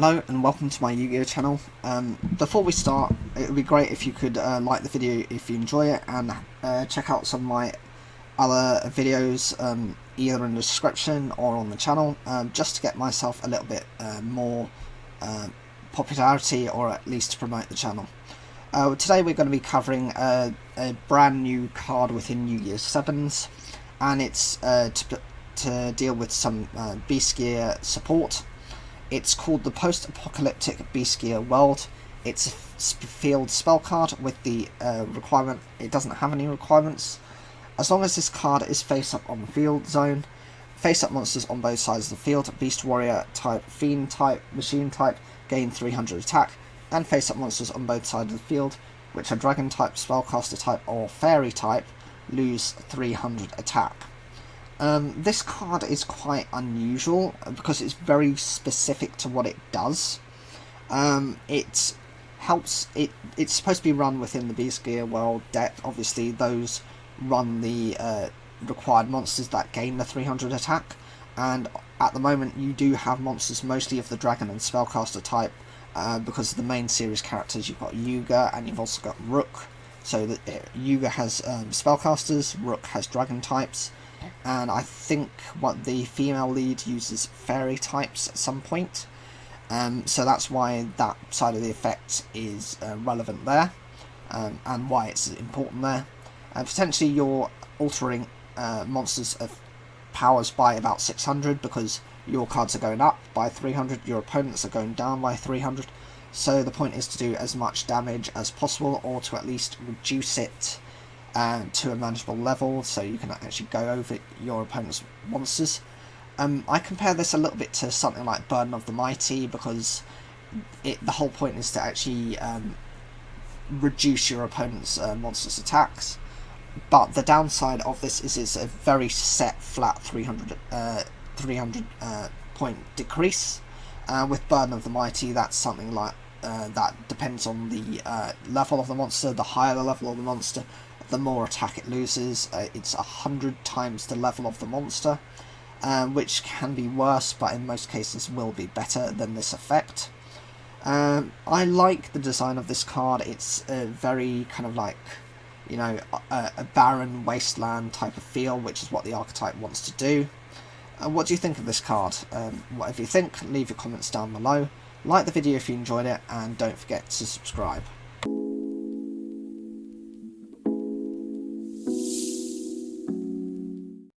Hello and welcome to my Yu-Gi-Oh channel. Before we start, it would be great if you could like the video if you enjoy it, and check out some of my other videos either in the description or on the channel, just to get myself a little bit more popularity, or at least to promote the channel. Today we're going to be covering a brand new card within Yu-Gi-Oh 7s, and it's to deal with some Beastgear support. It's called the Post-Apocalyptic Beastgear World. It's a field spell card with the requirement, it doesn't have any requirements. As long as this card is face up on the field zone, face up monsters on both sides of the field, Beast Warrior type, Fiend type, Machine type, gain 300 attack, and face up monsters on both sides of the field, which are Dragon type, Spellcaster type, or Fairy type, lose 300 attack. This card is quite unusual because it's very specific to what it does. It helps. It's supposed to be run within the Beastgear World deck. Obviously, those run the required monsters that gain the 300 attack, and at the moment you do have monsters mostly of the Dragon and Spellcaster type, because of the main series characters. You've got yugioh and you've also got Rook. So that yugioh has Spellcasters, Rook has Dragon types, and I think what the female lead uses Fairy types at some point. So that's why that side of the effect is relevant there, and why it's important there. Potentially you're altering monsters of powers by about 600, because your cards are going up by 300, your opponents are going down by 300. So the point is to do as much damage as possible, or to at least reduce it to a manageable level, so you can actually go over your opponent's monsters. I compare this a little bit to something like Burden of the Mighty, because the whole point is to actually reduce your opponent's monsters' attacks. But the downside of this is it's a very set, flat 300 point decrease. With Burden of the Mighty, that's something like that depends on the level of the monster. The higher the level of the monster, the more attack it loses. It's 100 times the level of the monster, which can be worse, but in most cases will be better than this effect. I like the design of this card. It's a very kind of like, you know, a barren wasteland type of feel, which is what the archetype wants to do. What do you think of this card? Whatever you think, leave your comments down below. Like the video if you enjoyed it, and don't forget to subscribe.